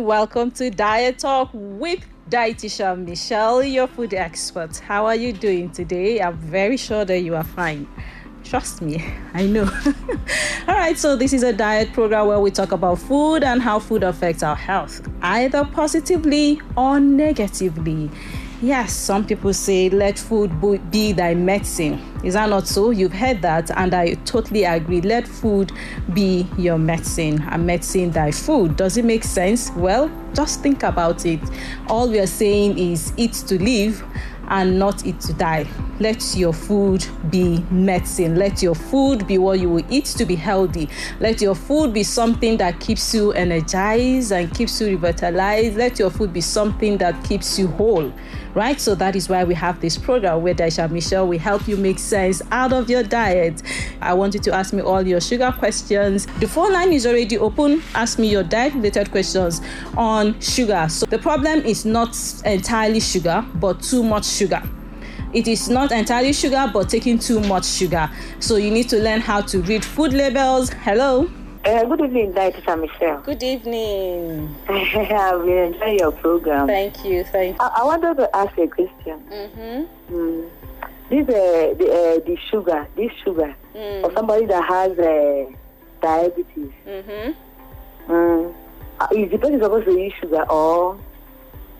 everyone. Welcome to Diet Talk with Dietitian Michelle, your food expert. How are you doing today? I'm very sure that you are fine. Trust me, I know. All right, so this is a diet program where we talk about food and how food affects our health, either positively or negatively. Yes, some people say, let food be thy medicine. Is that not so? You've heard that, and I totally agree. Let food be your medicine, and medicine thy food. Does it make sense? Well, just think about it. All we are saying is eat to live and not eat to die. Let your food be medicine. Let your food be what you will eat to be healthy. Let your food be something that keeps you energized and keeps you revitalized. Let your food be something that keeps you whole, right? So that is why we have this program where Dietitian Michelle will help you make sense out of your diet. I want you to ask me all your sugar questions. The phone line is already open. Ask me your diet-related questions on sugar. So the problem is not entirely sugar, but too much sugar. It is not entirely sugar, but taking too much sugar. So you need to learn how to read food labels. Hello. Good evening, Dietitian Michelle. Good evening. I will enjoy your program. Thank you. I wanted to ask a question. This sugar, for somebody that has diabetes. Is the person supposed to use sugar or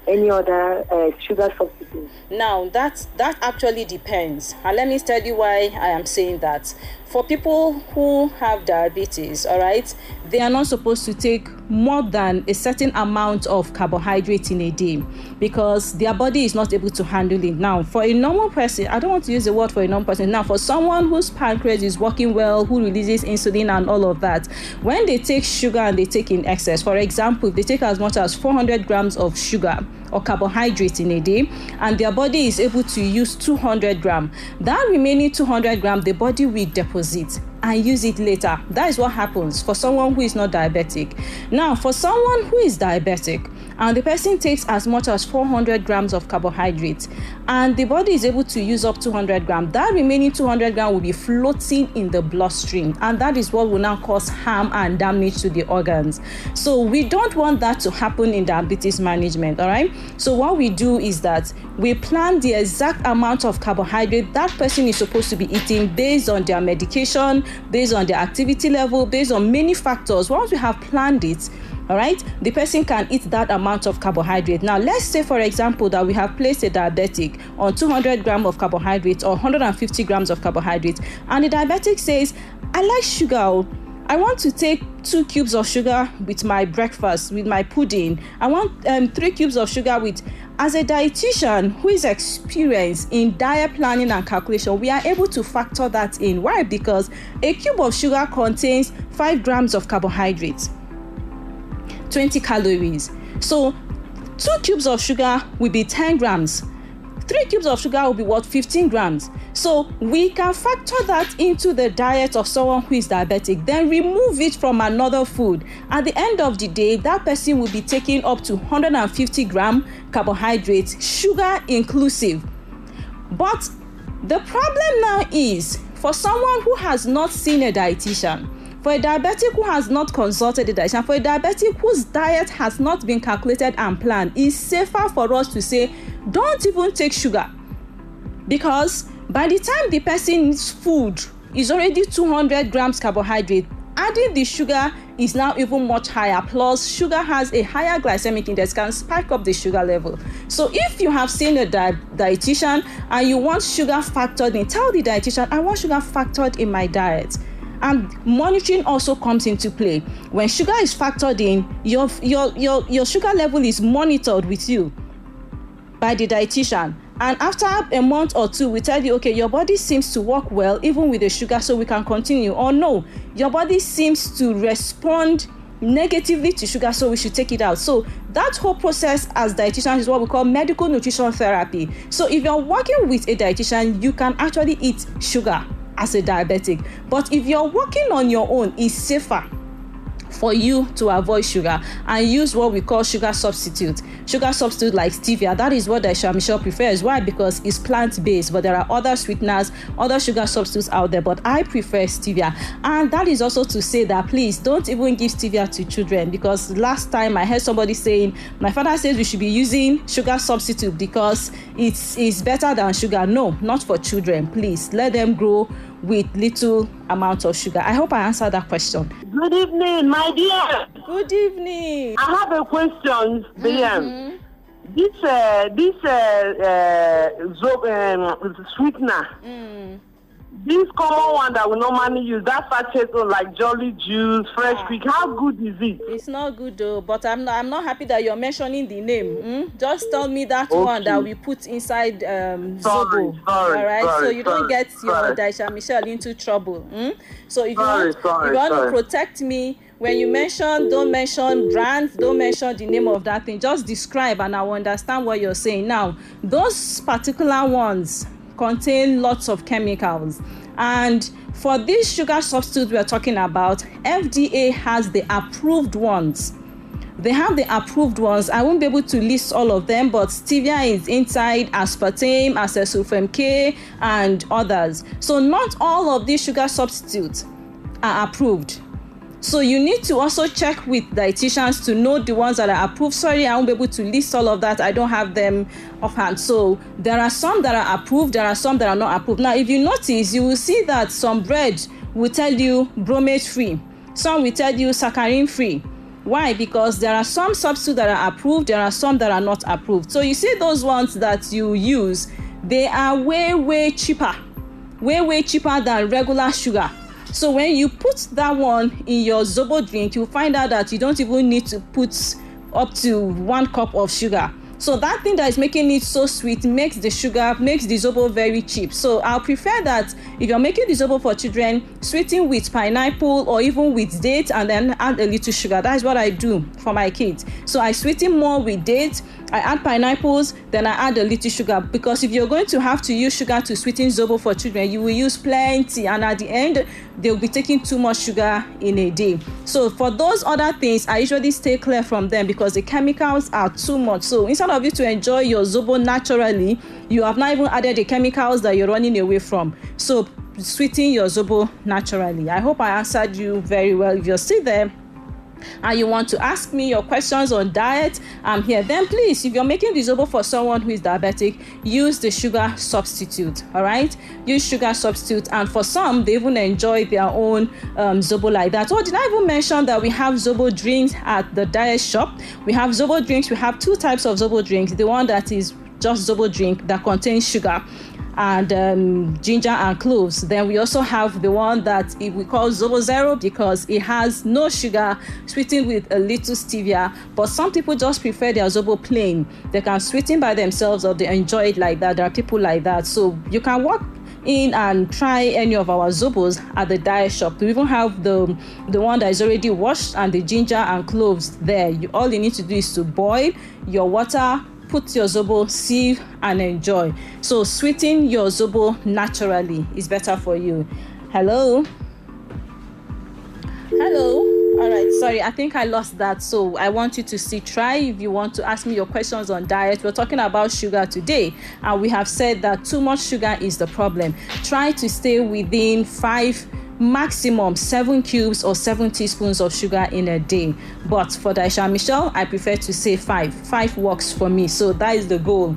any other sugar substitute? Now, that actually depends. And let me tell you why I am saying that. For people who have diabetes, all right, they are not supposed to take more than a certain amount of carbohydrate in a day because their body is not able to handle it. Now, for a normal person, I don't want to use the word for a normal person. Now, for someone whose pancreas is working well, who releases insulin and all of that, when they take sugar and they take in excess, for example, if they take as much as 400 grams of sugar or carbohydrate in a day, and their body is able to use 200 grams, that remaining 200 grams, the body will deposit and use it later. That is what happens for someone who is not diabetic. Now, for someone who is diabetic and the person takes as much as 400 grams of carbohydrates and the body is able to use up 200 grams, that remaining 200 grams will be floating in the bloodstream, and that is what will now cause harm and damage to the organs. So we don't want that to happen in diabetes management, all right? So what we do is that we plan the exact amount of carbohydrate that person is supposed to be eating based on their medication, based on their activity level, based on many factors. Once we have planned it, all right, the person can eat that amount of carbohydrate. Now, let's say, for example, that we have placed a diabetic on 200 grams of carbohydrate or 150 grams of carbohydrate, and the diabetic says, I like sugar. I want to take 2 cubes of sugar with my breakfast, with my pudding. I want 3 cubes of sugar with... As a dietitian who is experienced in diet planning and calculation, we are able to factor that in. Why? Because a cube of sugar contains 5 grams of carbohydrates, 20 calories. So 2 cubes of sugar will be 10 grams. 3 cubes of sugar will be what? 15 grams. So we can factor that into the diet of someone who is diabetic, then remove it from another food. At the end of the day, that person will be taking up to 150 gram carbohydrates, sugar inclusive. But the problem now is for someone who has not seen a dietitian, for a diabetic who has not consulted a dietitian, for a diabetic whose diet has not been calculated and planned, it's safer for us to say, don't even take sugar. Because by the time the person's food is already 200 grams carbohydrate, adding the sugar is now even much higher. Plus, sugar has a higher glycemic index, can spike up the sugar level. So if you have seen a dietitian and you want sugar factored in, tell the dietitian, I want sugar factored in my diet. And monitoring also comes into play. When sugar is factored in, your sugar level is monitored with you by the dietitian. And after a month or two, we tell you, okay, your body seems to work well, even with the sugar, so we can continue. Or no, your body seems to respond negatively to sugar, so we should take it out. So that whole process as dietitians is what we call medical nutrition therapy. So if you're working with a dietitian, you can actually eat sugar as a diabetic. But if you're working on your own, it's safer for you to avoid sugar, and use what we call sugar substitute like stevia. That is what Dietitian Michelle prefers. Why? Because it's plant-based, but there are other sweeteners, other sugar substitutes out there, but I prefer stevia. And that is also to say that please don't even give stevia to children, because last time I heard somebody saying, my father says we should be using sugar substitute because it's better than sugar. No, not for children. Please let them grow with little amount of sugar. I hope I answered that question. Good evening, my dear. Good evening. I have a question, William. This sweetener, this common one that we normally use, that sachet like Jolly Juice, Fresh Quick, how good is it? It's not good though, but I'm not happy that you're mentioning the name. Just tell me that one that we put inside Zobo. All right, so you don't get your Dietitian Michelle into trouble. So if you want to protect me, when you mention, don't mention brands, don't mention the name of that thing. Just describe and I will understand what you're saying. Now, those particular ones contain lots of chemicals, and for this sugar substitute we are talking about, FDA has the approved ones. They have the approved ones. I won't be able to list all of them, but stevia is inside, aspartame, acesulfame K, and others. So not all of these sugar substitutes are approved. So you need to also check with dietitians to know the ones that are approved. Sorry, I won't be able to list all of that. I don't have them offhand. So there are some that are approved, there are some that are not approved. Now, if you notice, you will see that some bread will tell you bromate free. Some will tell you saccharin free. Why? Because there are some substitutes that are approved, there are some that are not approved. So you see those ones that you use, they are way cheaper. Way cheaper than regular sugar. So when you put that one in your Zobo drink, you'll find out that you don't even need to put up to 1 cup of sugar. So that thing that is making it so sweet makes the Zobo very cheap. So I'll prefer that if you're making the Zobo for children, sweeten with pineapple or even with dates and then add a little sugar. That is what I do for my kids. So I sweeten more with dates, I add pineapples, then I add a little sugar, because if you're going to have to use sugar to sweeten Zobo for children, you will use plenty, and at the end they'll be taking too much sugar in a day. So for those other things, I usually stay clear from them because the chemicals are too much. So instead of you to enjoy your Zobo naturally, you have not even added the chemicals that you're running away from. So sweeten your Zobo naturally. I hope I answered you very well. If you're still there and you want to ask me your questions on diet, I'm here. Then please, if you're making the Zobo for someone who is diabetic, use the sugar substitute. All right, use sugar substitute. And for some, they even enjoy their own Zobo like that. Oh, did I even mention that we have Zobo drinks at the diet shop? We have Zobo drinks. We have 2 types of Zobo drinks. The one that is just Zobo drink that contains sugar and ginger and cloves. Then we also have the one that we call Zobo Zero, because it has no sugar, sweetened with a little stevia. But some people just prefer their Zobo plain. They can sweeten by themselves or they enjoy it like that. There are people like that. So you can walk in and try any of our Zobos at the diet shop. We even have the one that is already washed and the ginger and cloves there. All you need to do is to boil your water, put your Zobo, sieve and enjoy. So sweeten your Zobo naturally is better for you. Hello. All right, sorry, I think I lost that. So I want you to still try. If you want to ask me your questions on diet, we're talking about sugar today, and we have said that too much sugar is the problem. Try to stay within 5, maximum 7 cubes or 7 teaspoons of sugar in a day. But for Dietitian Michelle, I prefer to say 5. 5 works for me. So that is the goal,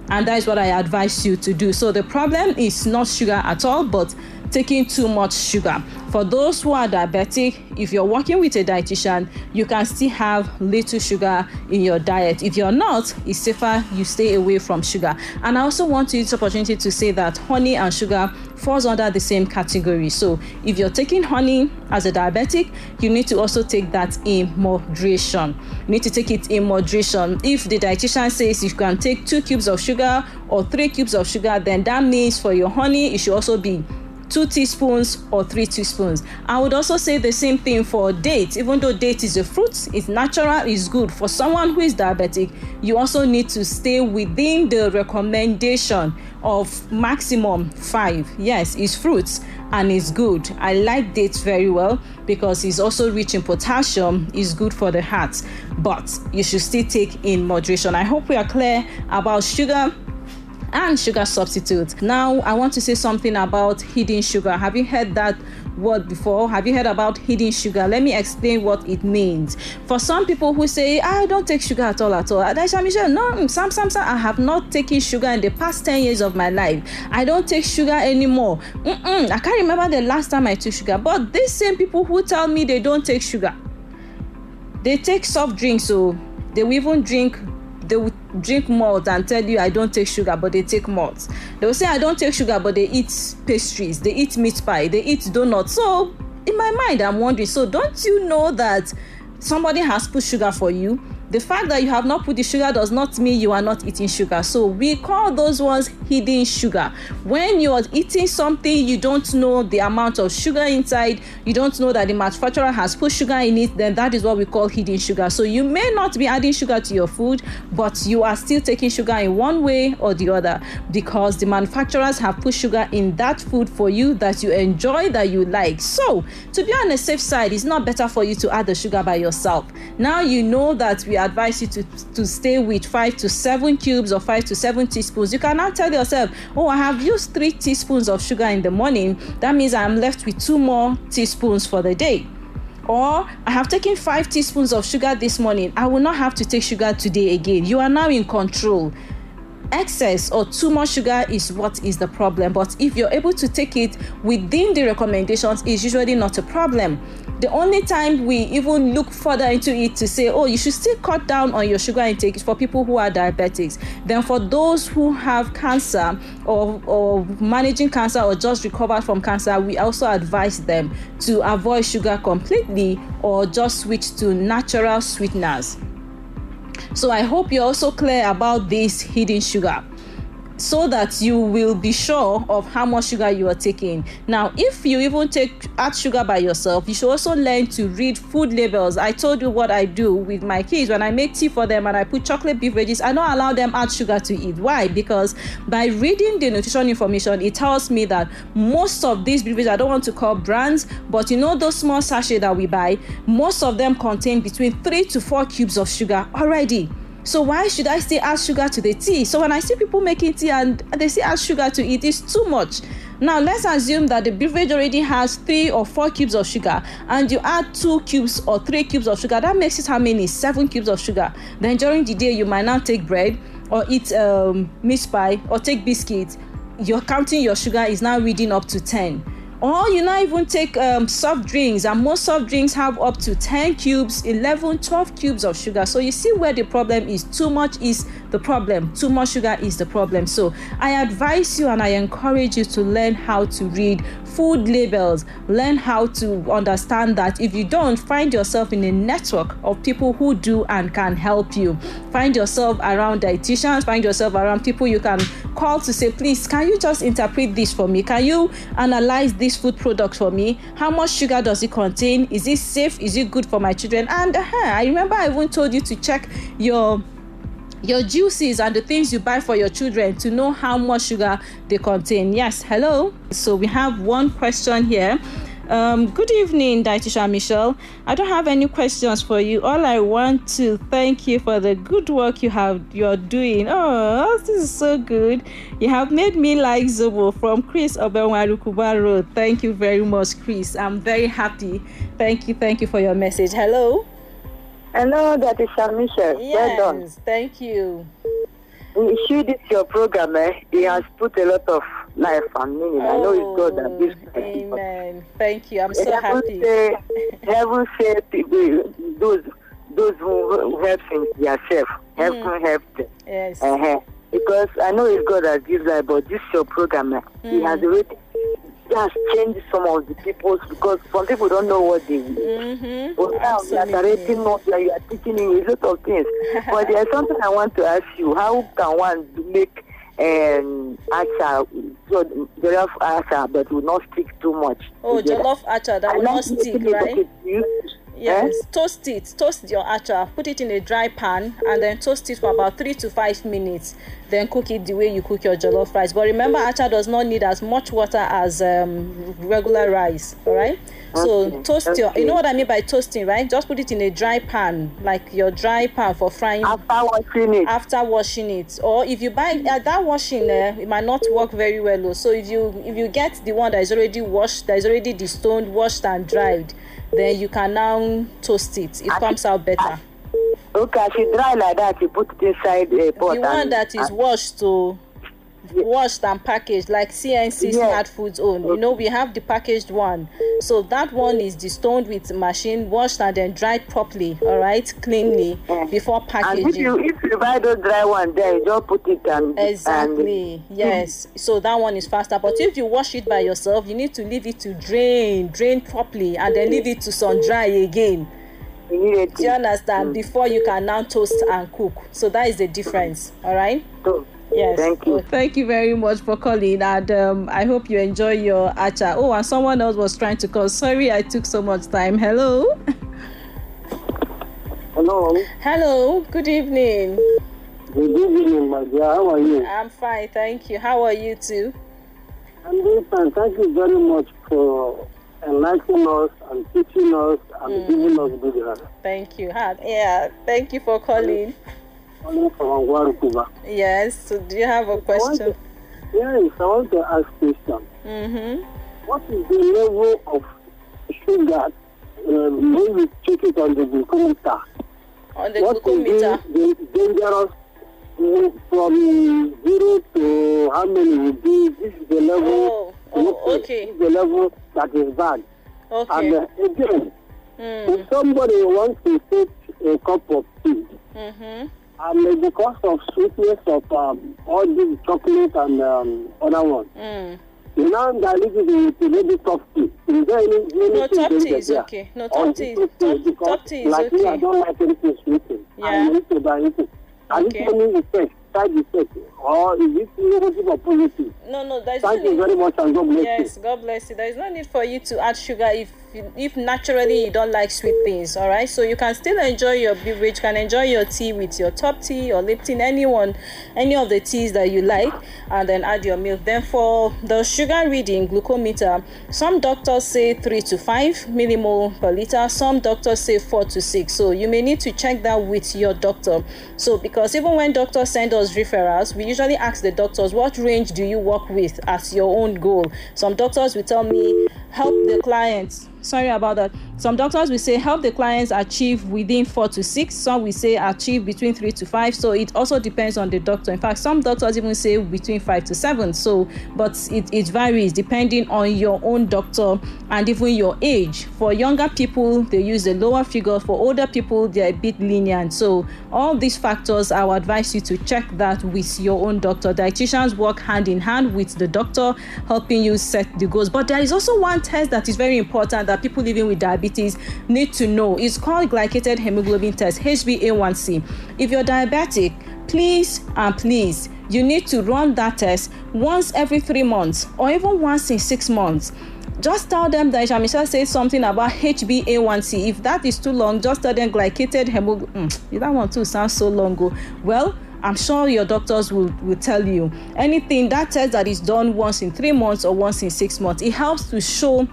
and that is what I advise you to do. So the problem is not sugar at all, but taking too much sugar. For those who are diabetic, if you're working with a dietitian, you can still have little sugar in your diet. If you're not, it's safer you stay away from sugar. And I also want to use this opportunity to say that honey and sugar falls under the same category. So if you're taking honey as a diabetic, you need to also take that in moderation. You need to take it in moderation. If the dietitian says you can take 2 cubes of sugar or 3 cubes of sugar, then that means for your honey, it should also be 2 teaspoons or 3 teaspoons. I would also say the same thing for dates. Even though date is a fruit, it's natural, it's good. For someone who is diabetic, you also need to stay within the recommendation of maximum 5. Yes, it's fruits and it's good. I like dates very well because it's also rich in potassium, it's good for the heart, but you should still take in moderation. I hope we are clear about sugar and sugar substitutes. Now I want to say something about hidden sugar. Have you heard that word before? Have you heard about hidden sugar? Let me explain what it means. For some people who say, I don't take sugar at all. Dietitian Michelle, no, Sam, I have not taken sugar in the past 10 years of my life. I don't take sugar anymore. I can't remember the last time I took sugar. But these same people who tell me they don't take sugar, they take soft drinks, so they will even drink malt and tell you I don't take sugar, but they take malt. They will say I don't take sugar, but they eat pastries, they eat meat pie, they eat donuts. So in my mind, I'm wondering, so don't you know that somebody has put sugar for you? The fact that you have not put the sugar does not mean you are not eating sugar. So we call those ones hidden sugar. When you are eating something, you don't know the amount of sugar inside, you don't know that the manufacturer has put sugar in it, then that is what we call hidden sugar. So you may not be adding sugar to your food, but you are still taking sugar in one way or the other because the manufacturers have put sugar in that food for you that you enjoy, that you like. So to be on the safe side, it's not better for you to add the sugar by yourself. Now you know that we advise you to stay with 5 to 7 cubes or 5 to 7 teaspoons. You can now tell yourself, oh, I have used 3 teaspoons of sugar in the morning. That means I'm left with 2 more teaspoons for the day. Or I have taken 5 teaspoons of sugar this morning. I will not have to take sugar today again. You are now in control. Excess or too much sugar is what is the problem. But if you're able to take it within the recommendations, it's usually not a problem. The only time we even look further into it to say, oh, you should still cut down on your sugar intake is for people who are diabetics. Then for those who have cancer or managing cancer or just recovered from cancer, we also advise them to avoid sugar completely or just switch to natural sweeteners. So I hope you're also clear about this hidden sugar, so that you will be sure of how much sugar you are taking. Now, if you even add sugar by yourself, you should also learn to read food labels. I told you what I do with my kids. When I make tea for them and I put chocolate beverages, I don't allow them add sugar to eat. Why? Because by reading the nutrition information, it tells me that most of these beverages, I don't want to call brands, but you know those small sachets that we buy, most of them contain between 3 to 4 cubes of sugar already. So why should I still add sugar to the tea? So when I see people making tea and they still add sugar to it, it's too much. Now let's assume that the beverage already has 3 or 4 cubes of sugar and you add 2 cubes or 3 cubes of sugar. That makes it how many? 7 cubes of sugar. Then during the day you might now take bread or eat meat pie or take biscuits. You're counting your sugar is now reading up to 10. Or you now even take soft drinks, and most soft drinks have up to 10 cubes, 11, 12 cubes of sugar. So you see where the problem is. Too much is the problem. Too much sugar is the problem. So I advise you and I encourage you to learn how to read food labels. Learn how to understand that if you don't, find yourself in a network of people who do and can help you. Find yourself around dietitians, find yourself around people you can call to say, please, can you just interpret this for me? Can you analyze this food product for me? How much sugar does it contain? Is it safe? Is it good for my children? And I remember I even told you to check your juices and the things you buy for your children to know how much sugar they contain. Yes, hello. So we have one question here. Good evening, Dietitian Michelle. I don't have any questions for you. All I want to thank you for the good work you're doing. Oh, this is so good. You have made me like Zobo from Chris Obenwarukuba Road. Thank you very much, Chris. I'm very happy. Thank you for your message. Hello. Hello, Dietitian Michelle. Yes, well done. Thank you. We see this your program. It has put a lot of life and meaning. I know it's God that gives. Amen. Thank you. I'm so happy. Heaven said those who help themselves. Heaven help them. Yes. Because I know it's God that gives life, but this your program. He has already changed some of the people's, because some people don't know what they need. But now you are directing us, you are teaching you a lot of things. But there's something I want to ask you. How can one make Asha your jollof acha, but will not stick too much. Oh, jollof acha that will not stick, right? Yes, toast it. Toast your acha. Put it in a dry pan and then toast it for about 3 to 5 minutes. Then cook it the way you cook your jollof rice. But remember, acha does not need as much water as regular rice. All right. So toast your. You know what I mean by toasting, right? Just put it in a dry pan, like your dry pan for frying. After washing it, or if you buy that washing, it might not work very well. So if you get the one that is already washed, that is already destoned, washed and dried, then you can now toast it. It comes out better. Okay, if you dry like that, you put it inside a pot. The one that is washed and packaged, like CNC Smart Foods own. You know, we have the packaged one. So that one is destoned with machine, washed and then dried properly, all right, cleanly, before packaging. And if you buy the dry one, then you just put it and exactly. Yes. So that one is faster. But if you wash it by yourself, you need to leave it to drain properly, and then leave it to sun dry again. Do you understand? Before you can now toast and cook. So that is the difference. All right. Yes. Thank you. Thank you very much for calling, and I hope you enjoy your acha. Oh, and someone else was trying to call. Sorry, I took so much time. Hello. Hello. Good evening. Good evening, my dear. How are you? I'm fine, thank you. How are you too? I'm doing fine. Thank you very much for enlightening us and teaching us and giving us good advice. Thank you. Thank you for calling. Yes. So do you have a question? Yes, I want to ask a question. What is the level of sugar when we check it on the glucometer? On the glucometer? What is the dangerous from 0 to how many would be? This is the level. Okay. This is the level that is bad. Okay. And again, if somebody wants to take a cup of tea, and because of sweetness of all these chocolate and other ones, you now dilute it with maybe top tea. Is there any no, top tea is okay. No, top tea is okay. Like me, I don't like anything sweetened. Yeah. I need to buy anything. And it's only effect, side effect, or is it negative or positive? No, there's Thank you very much, and God bless you. Yes, God bless you. There is no need for you to add sugar if naturally you don't like sweet things, all right? So you can still enjoy your beverage, can enjoy your tea with your top tea or Lipton, any of the teas that you like, and then add your milk. Then for the sugar reading, glucometer, some doctors say 3 to 5 millimole per liter, some doctors say 4 to 6. So you may need to check that with your doctor. So because even when doctors send us referrals, we usually ask the doctors, what range do you work with as your own goal? Some doctors will tell me, help the clients. Sorry about that. Some doctors will say help the clients achieve within 4 to 6. Some will say achieve between 3 to 5. So it also depends on the doctor. In fact, some doctors even say between 5 to 7. So, but it varies depending on your own doctor and even your age. For younger people, they use a lower figure. For older people, they're a bit lenient. So all these factors, I would advise you to check that with your own doctor. Dietitians work hand in hand with the doctor, helping you set the goals. But there is also one test that is very important that people living with diabetes need to know. It's called glycated hemoglobin test, HbA1c. If you're diabetic, please, you need to run that test once every 3 months or even once in 6 months. Just tell them that Dietitian Michelle says something about HbA1c. If that is too long, just tell them glycated hemoglobin. That one too sounds so long. Well, I'm sure your doctors will tell you. Anything, that test that is done once in 3 months or once in 6 months, it helps to show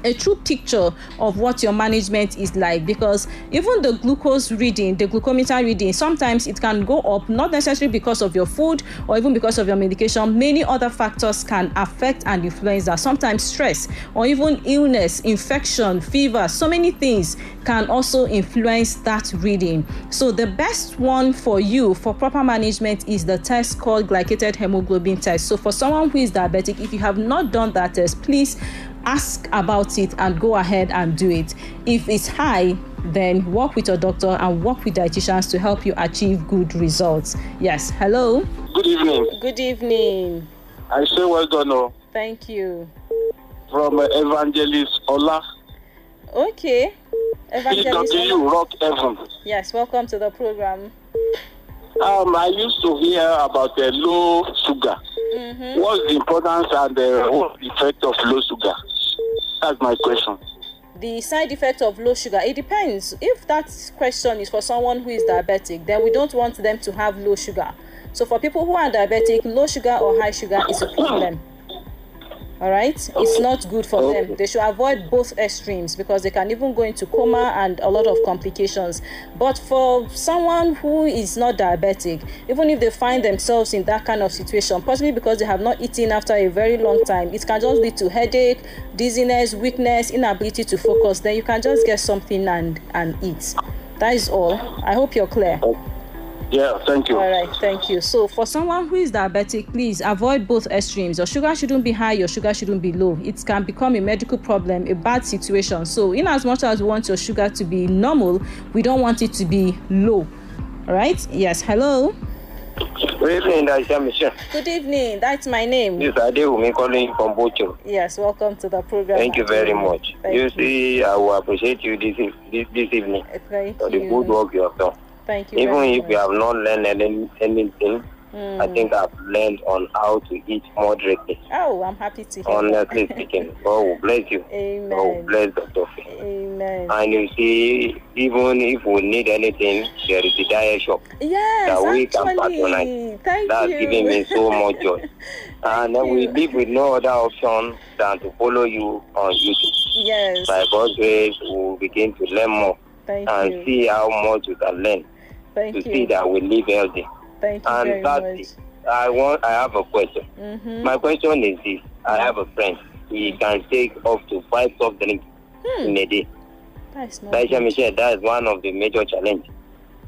a true picture of what your management is like, because even the glucose reading, the glucometer reading, sometimes it can go up, not necessarily because of your food or even because of your medication. Many other factors can affect and influence that. Sometimes stress or even illness, infection, fever, so many things can also influence that reading. So the best one for you for proper management is the test called glycated hemoglobin test. So for someone who is diabetic, if you have not done that test, please ask about it and go ahead and do it. If it's high, then work with your doctor and work with dietitians to help you achieve good results. Yes, hello. Good evening. Good evening. I say well done. Oh. Thank you. From Evangelist Ola. Okay. Evangelist Ola. Rock Heaven. Yes, welcome to the program. I used to hear about the low sugar. What's the importance and what's the effect of low sugar? That's my question. The side effect of low sugar, it depends. If that question is for someone who is diabetic, then we don't want them to have low sugar. So for people who are diabetic, low sugar or high sugar is a problem. All right, it's not good for them. They should avoid both extremes because they can even go into coma and a lot of complications. But for someone who is not diabetic, even if they find themselves in that kind of situation, possibly because they have not eaten after a very long time, it can just lead to headache, dizziness, weakness, inability to focus. Then you can just get something and eat. That is all. I hope you're clear. Yeah, thank you. All right, thank you. So for someone who is diabetic, please avoid both extremes. Your sugar shouldn't be high, your sugar shouldn't be low. It can become a medical problem, a bad situation. So in as much as we want your sugar to be normal, we don't want it to be low. All right? Yes, hello. Good evening, Dietittian Michelle. Good evening, that's my name. This is Adewumi calling from Bocho. Yes, welcome to the program. Thank you very much. You see, I will appreciate you this evening for the good work you have done. Thank you. Even if you have not learned anything, I think I've learned on how to eat moderately. Oh, I'm happy to hear Honestly speaking, God will bless you. Amen. God will bless Dr. Amen. And you see, even if we need anything, there is a diet shop that we can patronize. That's giving me so much joy. And we live with no other option than to follow you on YouTube. Yes. By God's grace, we will begin to learn more and see how much we can learn to see that we live healthy. Thank you very much. I have a question. My question is this. I have a friend. He can take up to 5 soft drinks in a day. Dietitian Michelle, that is one of the major challenges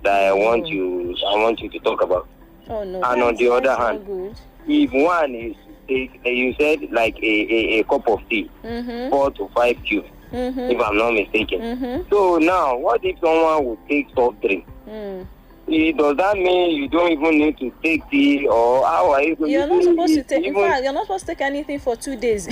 that I want you to talk about. Oh, no. And on the other hand, if one is to take, you said like a cup of tea, 4 to 5 cubes, if I'm not mistaken. So now, what if someone would take soft drink? Does that mean you don't even need to take tea, or how are you going You're not supposed to take. In fact, you're not supposed to take anything for 2 days.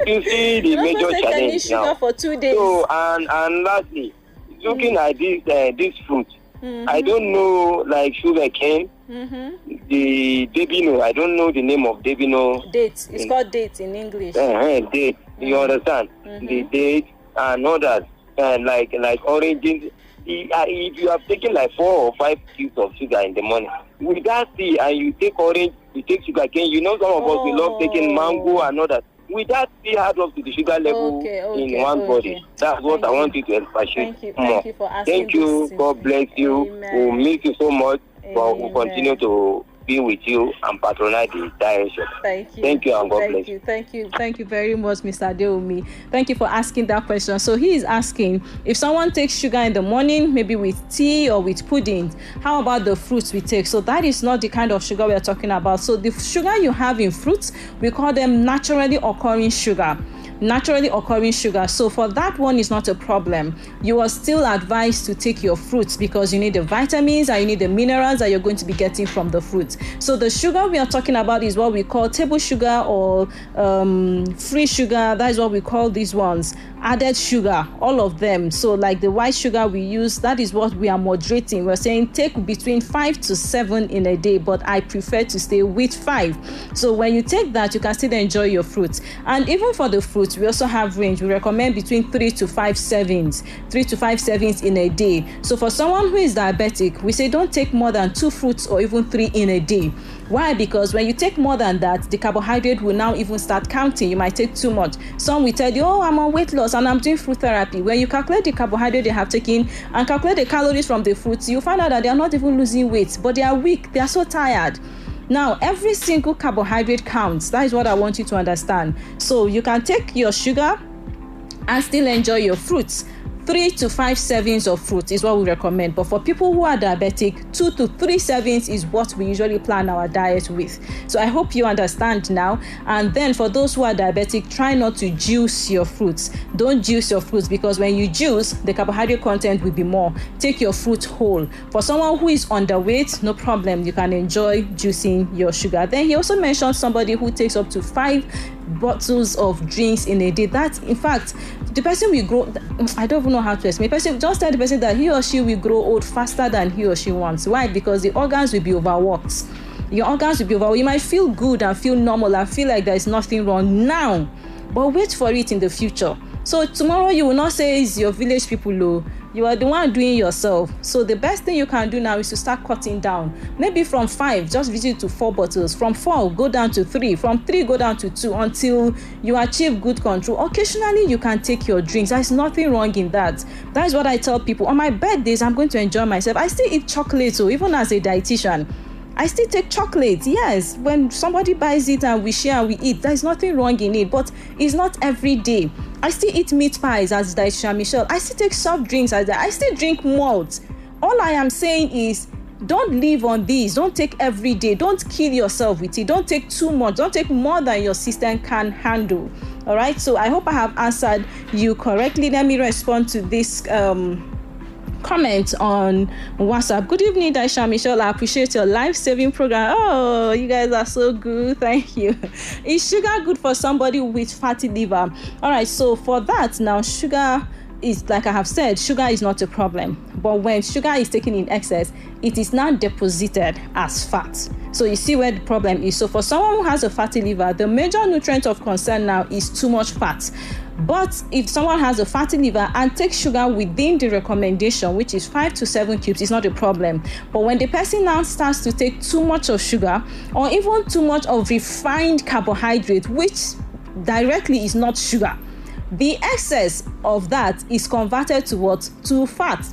You see the major challenge now. Any sugar for 2 days. So and lastly, looking at this fruit, I don't know, like sugar cane, the dabino. I don't know the name of dabino. Dates. It's called dates in English. Date. You understand? The date and others, like oranges. If you have taken like 4 or 5 cubes of sugar in the morning, with that tea, and you take orange, you take sugar cane, you know some of us we love taking mango and others. With that tea add up to the sugar level in one body. That's what I want you to expatiate more. Thank you for asking. Thank you. God bless you. We'll miss you so much, but we'll continue to be with you and patronize the diet shop. Thank you. Thank you and God bless you. Thank you very much, Mr. Adeomi. Thank you for asking that question. So he is asking, if someone takes sugar in the morning, maybe with tea or with pudding, how about the fruits we take? So that is not the kind of sugar we are talking about. So the sugar you have in fruits, we call them naturally occurring sugar. So for that one is not a problem. You are still advised to take your fruits because you need the vitamins and you need the minerals that you're going to be getting from the fruits. So the sugar we are talking about is what we call table sugar or free sugar. That is what we call these ones. Added sugar, all of them. So like the white sugar we use, that is what we are moderating. We're saying take between 5 to 7 in a day, but I prefer to stay with 5. So when you take that, you can still enjoy your fruits. And even for the fruits, we also have range. We recommend between 3 to 5 servings in a day. So for someone who is diabetic, we say don't take more than 2 fruits or even 3 in a day. Why? Because when you take more than that, the carbohydrate will now even start counting. You might take too much. Some will tell you, oh, I'm on weight loss and I'm doing fruit therapy. When you calculate the carbohydrate they have taken and calculate the calories from the fruits, you find out that they are not even losing weight, but they are weak. They are so tired. Now, every single carbohydrate counts. That is what I want you to understand. So you can take your sugar and still enjoy your fruits. 3 to 5 servings of fruit is what we recommend. But for people who are diabetic, 2 to 3 servings is what we usually plan our diet with. So I hope you understand now. And then for those who are diabetic, try not to juice your fruits. Don't juice your fruits because when you juice, the carbohydrate content will be more. Take your fruit whole. For someone who is underweight, no problem. You can enjoy juicing your sugar. Then he also mentioned somebody who takes up to 5 bottles of drinks in a day. That, in fact, the person will grow. I don't even know how to explain. Just tell the person that he or she will grow old faster than he or she wants. Why? Because the organs will be overworked. Your organs will be overwhelmed. You might feel good and feel normal and feel like there's nothing wrong now, but wait for it in the future. So tomorrow you will not say it's your village people, low. You are the one doing yourself. So the best thing you can do now is to start cutting down. Maybe from 5, just reduce it to 4 bottles. From 4, go down to 3. From 3, go down to 2 until you achieve good control. Occasionally, you can take your drinks. There's nothing wrong in that. That is what I tell people. On my birthdays, I'm going to enjoy myself. I still eat chocolate, so even as a dietitian, I still take chocolate. Yes, when somebody buys it and we share and we eat, there's nothing wrong in it, but it's not every day. I still eat meat pies as Dietitian Michelle. I still take soft drinks as that. I still drink malt. All I am saying is, don't live on these. Don't take every day. Don't kill yourself with it. Don't take too much. Don't take more than your system can handle. All right. So I hope I have answered you correctly. Let me respond to this comment on WhatsApp. Good evening, Dietitian Michelle. I appreciate your life-saving program. Oh, you guys are so good. Thank you. Is sugar good for somebody with fatty liver? All right, so for that, now sugar is, like I have said, sugar is not a problem. But when sugar is taken in excess, it is now deposited as fat. So you see where the problem is. So for someone who has a fatty liver, the major nutrient of concern now is too much fat. But if someone has a fatty liver and takes sugar within the recommendation, which is 5 to 7 cubes, it's not a problem. But when the person now starts to take too much of sugar or even too much of refined carbohydrate, which directly is not sugar, the excess of that is converted to what? To fat.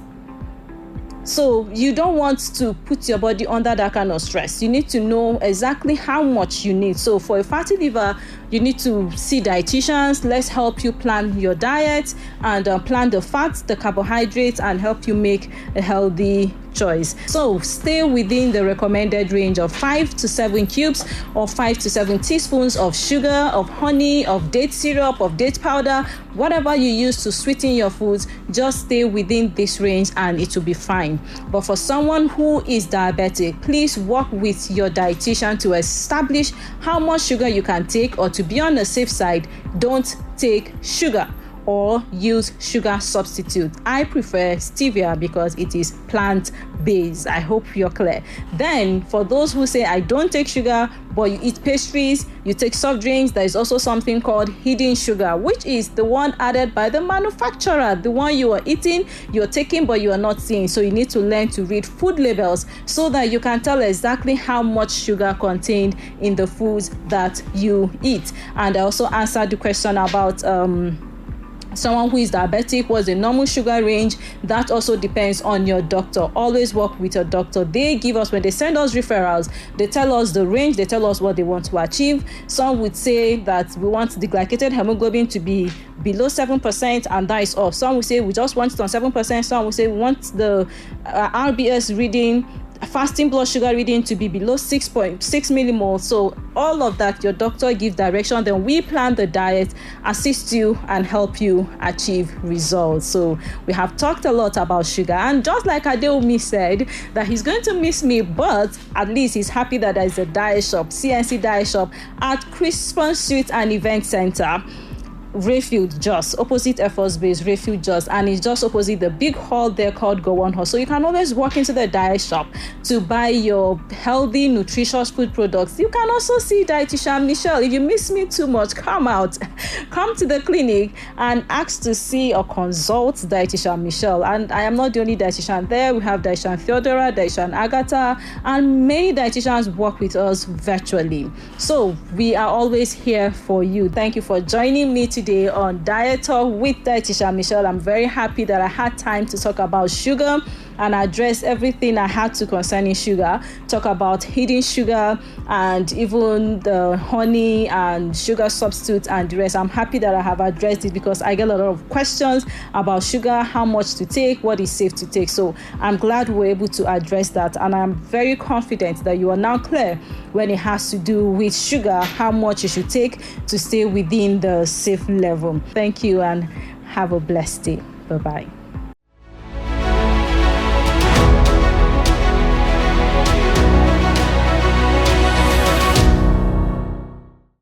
So you don't want to put your body under that kind of stress. You need to know exactly how much you need. So for a fatty liver, you need to see dietitians. Let's help you plan your diet and plan the fats, the carbohydrates, and help you make a healthy choice. So stay within the recommended range of 5 to 7 cubes or 5 to 7 teaspoons of sugar, of honey, of date syrup, of date powder, whatever you use to sweeten your foods. Just stay within this range and it will be fine. But for someone who is diabetic, please work with your dietitian to establish how much sugar you can take, or to be on the safe side, don't take sugar or use sugar substitute. I prefer stevia because it is plant-based. I hope you're clear. Then for those who say I don't take sugar, but you eat pastries, you take soft drinks, there is also something called hidden sugar, which is the one added by the manufacturer, the one you are eating, you're taking, but you are not seeing. So you need to learn to read food labels so that you can tell exactly how much sugar contained in the foods that you eat. And I also answered the question about someone who is diabetic, what's the normal sugar range? That also depends on your doctor. Always work with your doctor. They give us, when they send us referrals, they tell us the range, they tell us what they want to achieve. Some would say that we want the glycated hemoglobin to be below 7%, and that is all. Some will say we just want it on 7%. Some will say we want the RBS reading, fasting blood sugar reading, to be below 6.6 millimoles. So all of that, your doctor gives direction, then we plan the diet, assist you, and help you achieve results. So we have talked a lot about sugar, and just like Adeomi said that he's going to miss me, but at least he's happy that there is a diet shop, CNC diet shop at Crispin Suite and Event Center, Rayfield Just, opposite Air Force Base, Rayfield Just, and it's just opposite the big hall there called Go On Hall. So you can always walk into the diet shop to buy your healthy, nutritious food products. You can also see Dietitian Michelle. If you miss me too much, come out, come to the clinic and ask to see or consult Dietitian Michelle. And I am not the only dietitian there. We have Dietitian Theodora, Dietitian Agatha, and many dietitians work with us virtually. So we are always here for you. Thank you for joining me today on Diet Talk with Dietitian Michelle. I'm very happy that I had time to talk about sugar and address everything I had to concerning sugar, talk about hidden sugar and even the honey and sugar substitutes and the rest. I'm happy that I have addressed it because I get a lot of questions about sugar, how much to take, what is safe to take. So I'm glad we're able to address that, and I'm very confident that you are now clear when it has to do with sugar, how much you should take to stay within the safe level. Thank you and have a blessed day. Bye-bye.